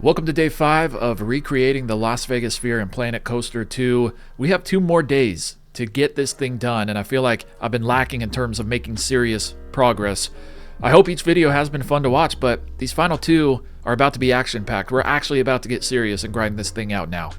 Welcome to day 5 of recreating the Las Vegas Sphere in Planet Coaster 2. We have 2 more days to get this thing done, and I feel like I've been lacking in terms of making serious progress. I hope each video has been fun to watch, but these final 2 are about to be action-packed. We're actually about to get serious and grind this thing out now.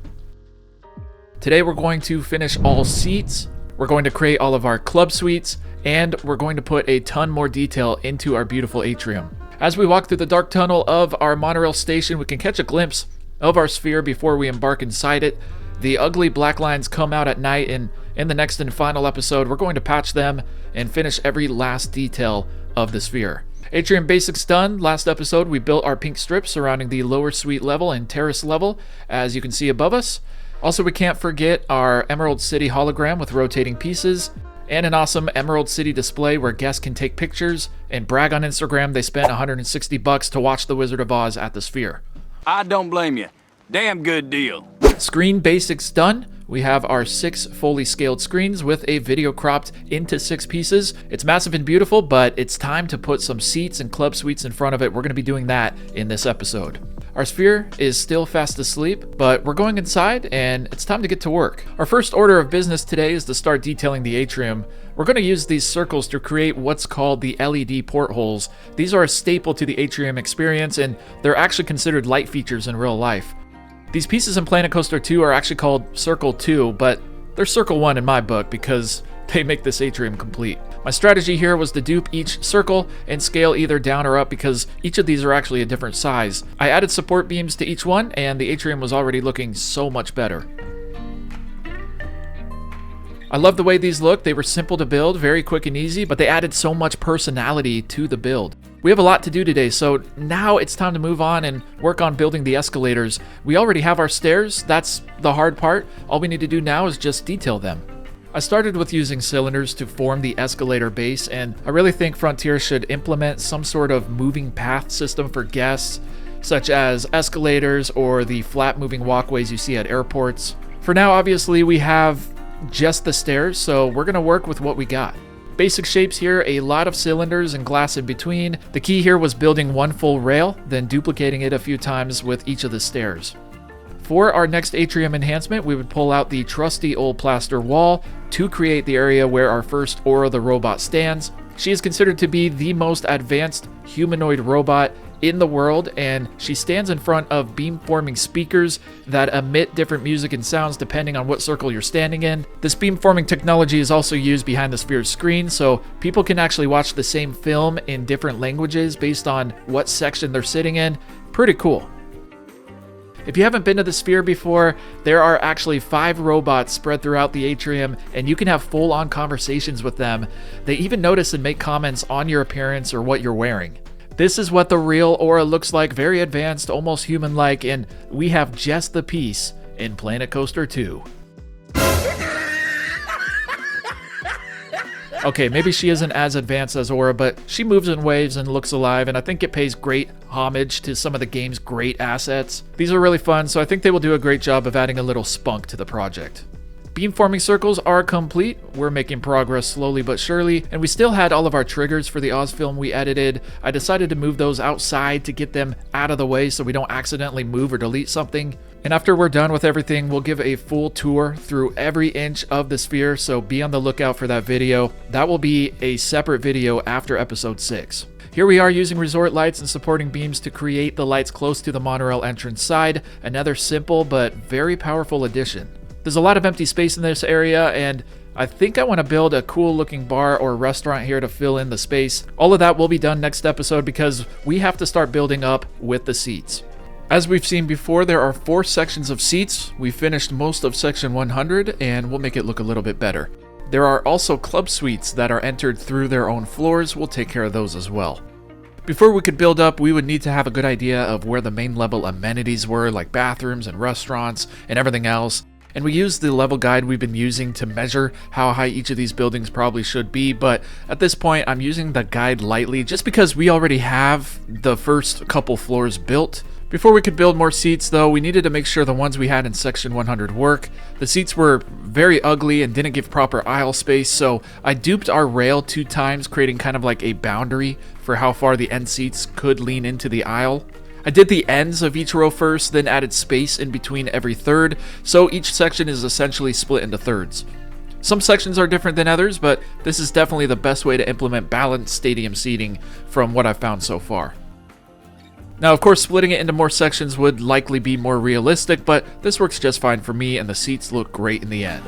Today we're going to finish all seats, we're going to create all of our club suites, and we're going to put a ton more detail into our beautiful atrium. As we walk through the dark tunnel of our monorail station, we can catch a glimpse of our sphere before we embark inside it. The ugly black lines come out at night, and in the next and final episode, we're going to patch them and finish every last detail of the sphere. Atrium basics done. Last episode, we built our pink strips surrounding the lower suite level and terrace level, as you can see above us. Also, we can't forget our Emerald City hologram with rotating pieces, and an awesome Emerald City display where guests can take pictures and brag on Instagram they spent $160 to watch The Wizard of Oz at the Sphere. I don't blame you. Damn good deal. Screen basics done. We have our 6 fully scaled screens with a video cropped into 6 pieces. It's massive and beautiful, but it's time to put some seats and club suites in front of it. We're going to be doing that in this episode. Our sphere is still fast asleep, but we're going inside and it's time to get to work. Our first order of business today is to start detailing the atrium. We're going to use these circles to create what's called the LED portholes. These are a staple to the atrium experience, and they're actually considered light features in real life. These pieces in Planet Coaster 2 are actually called Circle 2, but they're Circle 1 in my book because they make this atrium complete. My strategy here was to dupe each circle and scale either down or up because each of these are actually a different size. I added support beams to each one, and the atrium was already looking so much better. I love the way these look. They were simple to build, very quick and easy, but they added so much personality to the build. We have a lot to do today, so now it's time to move on and work on building the escalators. We already have our stairs. That's the hard part. All we need to do now is just detail them. I started with using cylinders to form the escalator base, and I really think Frontier should implement some sort of moving path system for guests, such as escalators or the flat moving walkways you see at airports. For now, obviously, we have just the stairs, so we're going to work with what we got. Basic shapes here, a lot of cylinders and glass in between. The key here was building one full rail, then duplicating it a few times with each of the stairs. For our next atrium enhancement, we would pull out the trusty old plaster wall to create the area where our first Aura the robot stands. She is considered to be the most advanced humanoid robot in the world, and she stands in front of beam-forming speakers that emit different music and sounds depending on what circle you're standing in. This beam-forming technology is also used behind the sphere's screen, so people can actually watch the same film in different languages based on what section they're sitting in. Pretty cool. If you haven't been to the Sphere before, there are actually 5 robots spread throughout the atrium, and you can have full-on conversations with them. They even notice and make comments on your appearance or what you're wearing. This is what the real Aura looks like, very advanced, almost human-like, and we have just the piece in Planet Coaster 2. Okay, maybe she isn't as advanced as Aura, but she moves in waves and looks alive, and I think it pays great homage to some of the game's great assets. These are really fun, so I think they will do a great job of adding a little spunk to the project. Beamforming circles are complete. We're making progress slowly but surely, and we still had all of our triggers for the Oz film we edited. I decided to move those outside to get them out of the way so we don't accidentally move or delete something. And after we're done with everything, we'll give a full tour through every inch of the sphere, so be on the lookout for that video. That will be a separate video after episode 6. Here we are using resort lights and supporting beams to create the lights close to the monorail entrance side. Another simple but very powerful addition. There's a lot of empty space in this area, and I think I want to build a cool looking bar or restaurant here to fill in the space. All of that will be done next episode because we have to start building up with the seats. As we've seen before, there are 4 sections of seats. We finished most of section 100, and we'll make it look a little bit better. There are also club suites that are entered through their own floors. We'll take care of those as well. Before we could build up, we would need to have a good idea of where the main level amenities were, like bathrooms and restaurants and everything else. And we used the level guide we've been using to measure how high each of these buildings probably should be, but at this point I'm using the guide lightly just because we already have the first couple floors built. Before we could build more seats though, we needed to make sure the ones we had in section 100 work. The seats were very ugly and didn't give proper aisle space, so I duped our rail 2 times, creating kind of like a boundary for how far the end seats could lean into the aisle. I did the ends of each row first, then added space in between every third, so each section is essentially split into thirds. Some sections are different than others, but this is definitely the best way to implement balanced stadium seating from what I've found so far. Now, of course, splitting it into more sections would likely be more realistic, but this works just fine for me, and the seats look great in the end.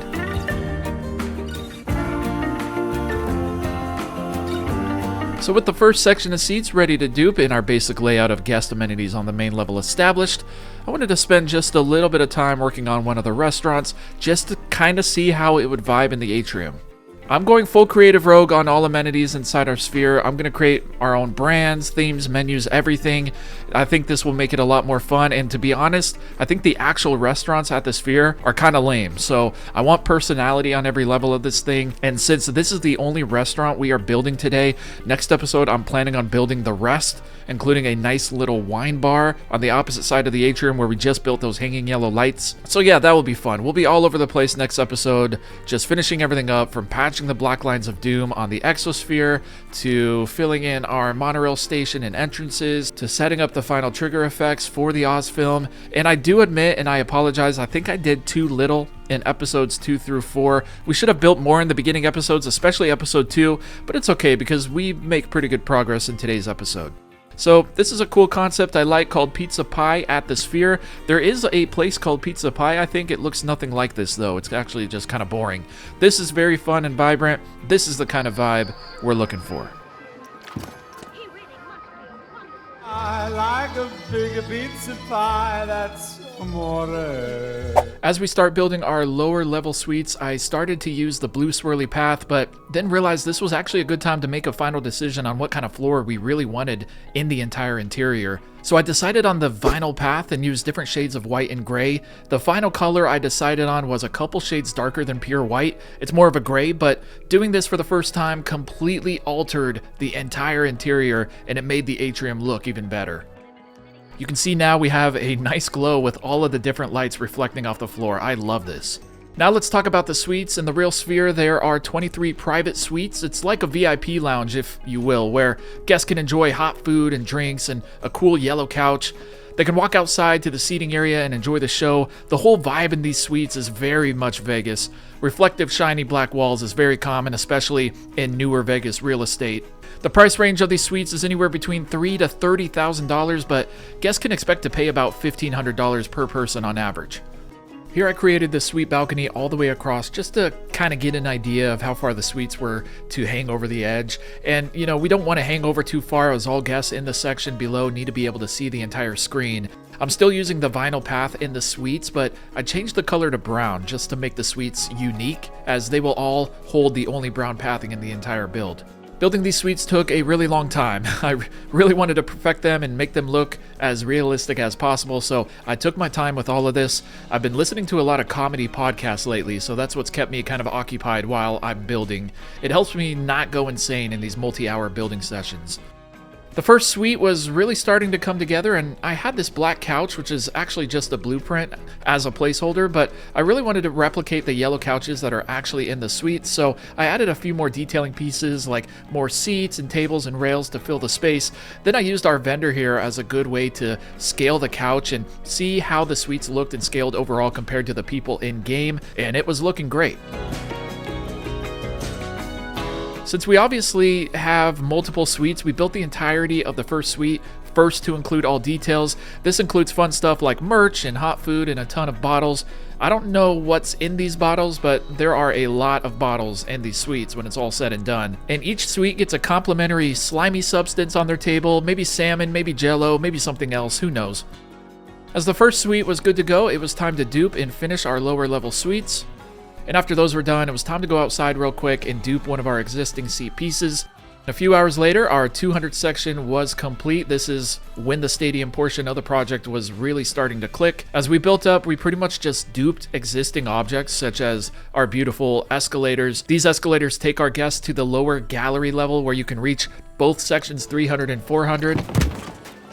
So with the first section of seats ready to dupe and our basic layout of guest amenities on the main level established, I wanted to spend just a little bit of time working on one of the restaurants just to kind of see how it would vibe in the atrium. I'm going full creative rogue on all amenities inside our sphere. I'm going to create our own brands, themes, menus, everything. I think this will make it a lot more fun, and to be honest, I think the actual restaurants at the sphere are kind of lame, so I want personality on every level of this thing, and since this is the only restaurant we are building today, next episode I'm planning on building the rest, including a nice little wine bar on the opposite side of the atrium where we just built those hanging yellow lights. So yeah, that will be fun. We'll be all over the place next episode, just finishing everything up from patching the black lines of doom on the exosphere, to filling in our monorail station and entrances, to setting up the final trigger effects for the Oz film. And I do admit, and I apologize, I think I did too little in episodes 2 through 4. We should have built more in the beginning episodes, especially episode 2, but it's okay because we make pretty good progress in today's episode. So this is a cool concept I like called Pizza Pie at the Sphere. There is a place called Pizza Pie, I think. It looks nothing like this though. It's actually just kind of boring. This is very fun and vibrant. This is the kind of vibe we're looking for. I like a big pizza pie, that's amore. As we start building our lower level suites, I started to use the blue swirly path, but then realized this was actually a good time to make a final decision on what kind of floor we really wanted in the entire interior. So I decided on the vinyl path and used different shades of white and gray. The final color I decided on was a couple shades darker than pure white. It's more of a gray, but doing this for the first time completely altered the entire interior, and it made the atrium look even better. You can see now we have a nice glow with all of the different lights reflecting off the floor. I love this. Now let's talk about the suites. In the real sphere, there are 23 private suites. It's like a VIP lounge, if you will, where guests can enjoy hot food and drinks and a cool yellow couch. They can walk outside to the seating area and enjoy the show. The whole vibe in these suites is very much Vegas. Reflective, shiny black walls is very common, especially in newer Vegas real estate. The price range of these suites is anywhere between $3,000 to $30,000, but guests can expect to pay about $1,500 per person on average. Here I created this suite balcony all the way across just to kind of get an idea of how far the suites were to hang over the edge. And you know, we don't want to hang over too far as all guests in the section below need to be able to see the entire screen. I'm still using the vinyl path in the suites, but I changed the color to brown just to make the suites unique, as they will all hold the only brown pathing in the entire build. Building these suites took a really long time. I really wanted to perfect them and make them look as realistic as possible, so I took my time with all of this. I've been listening to a lot of comedy podcasts lately, so that's what's kept me kind of occupied while I'm building. It helps me not go insane in these multi-hour building sessions. The first suite was really starting to come together, and I had this black couch, which is actually just a blueprint as a placeholder, but I really wanted to replicate the yellow couches that are actually in the suite, so I added a few more detailing pieces like more seats and tables and rails to fill the space. Then I used our vendor here as a good way to scale the couch and see how the suites looked and scaled overall compared to the people in game, and it was looking great. Since we obviously have multiple suites, we built the entirety of the first suite first to include all details. This includes fun stuff like merch and hot food and a ton of bottles. I don't know what's in these bottles, but there are a lot of bottles in these suites when it's all said and done. And each suite gets a complimentary slimy substance on their table, maybe salmon, maybe jello, maybe something else, who knows. As the first suite was good to go, it was time to dupe and finish our lower level suites. And after those were done, it was time to go outside real quick and dupe one of our existing seat pieces. A few hours later, our 200 section was complete. This is when the stadium portion of the project was really starting to click. As we built up, we pretty much just duped existing objects, such as our beautiful escalators. These escalators take our guests to the lower gallery level where you can reach both sections 300 and 400.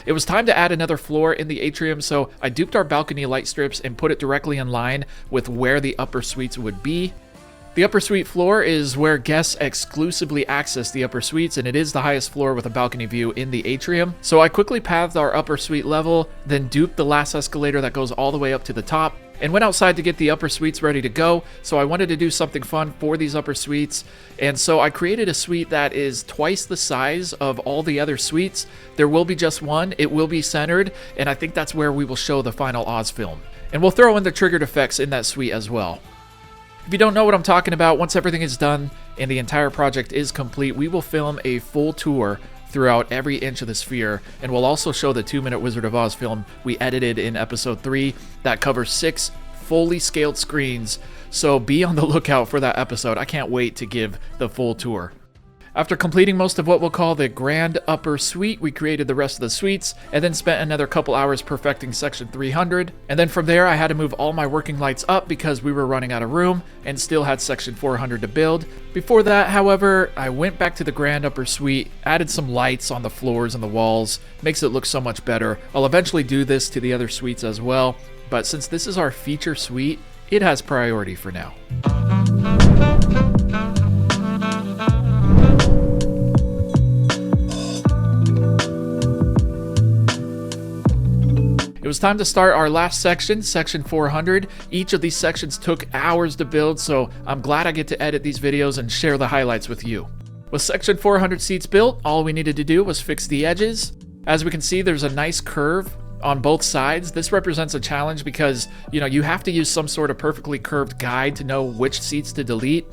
It was time to add another floor in the atrium, so I duped our balcony light strips and put it directly in line with where the upper suites would be. The upper suite floor is where guests exclusively access the upper suites, and it is the highest floor with a balcony view in the atrium. So I quickly pathed our upper suite level, then duped the last escalator that goes all the way up to the top, and went outside to get the upper suites ready to go. So I wanted to do something fun for these upper suites, and so I created a suite that is twice the size of all the other suites. There will be just one, it will be centered, and I think that's where we will show the final Oz film. And we'll throw in the triggered effects in that suite as well. If you don't know what I'm talking about, once everything is done and the entire project is complete, we will film a full tour throughout every inch of the sphere, and we'll also show the 2-minute Wizard of Oz film we edited in episode 3 that covers 6 fully scaled screens, so be on the lookout for that episode. I can't wait to give the full tour. After completing most of what we'll call the grand upper suite, we created the rest of the suites, and then spent another couple hours perfecting section 300. And then from there, I had to move all my working lights up because we were running out of room, and still had section 400 to build. Before that, however, I went back to the grand upper suite, added some lights on the floors and the walls, makes it look so much better. I'll eventually do this to the other suites as well, but since this is our feature suite, it has priority for now. It was time to start our last section, section 400. Each of these sections took hours to build, so I'm glad I get to edit these videos and share the highlights with you. With section 400 seats built, all we needed to do was fix the edges. As we can see, there's a nice curve on both sides. This represents a challenge because, you have to use some sort of perfectly curved guide to know which seats to delete.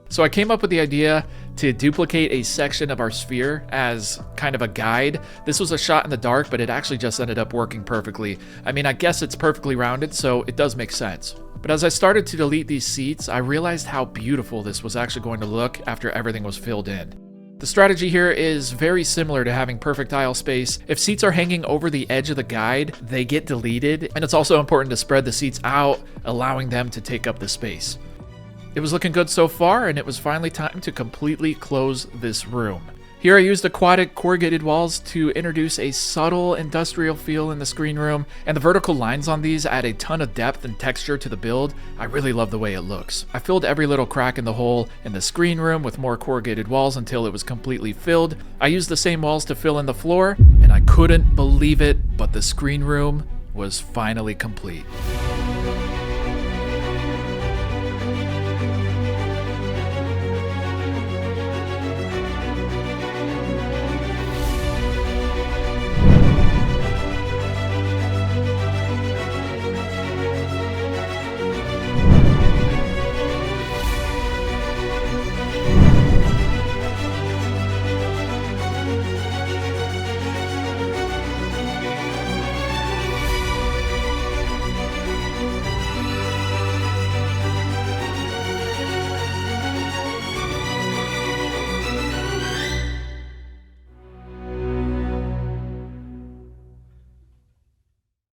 So I came up with the idea to duplicate a section of our sphere as kind of a guide. This was a shot in the dark, but it actually just ended up working perfectly. I mean, I guess it's perfectly rounded, so it does make sense. But as I started to delete these seats, I realized how beautiful this was actually going to look after everything was filled in. The strategy here is very similar to having perfect aisle space. If seats are hanging over the edge of the guide, they get deleted, and it's also important to spread the seats out, allowing them to take up the space. It was looking good so far, and it was finally time to completely close this room. Here I used aquatic corrugated walls to introduce a subtle industrial feel in the screen room, and the vertical lines on these add a ton of depth and texture to the build. I really love the way it looks. I filled every little crack in the hole in the screen room with more corrugated walls until it was completely filled. I used the same walls to fill in the floor, and I couldn't believe it, but the screen room was finally complete.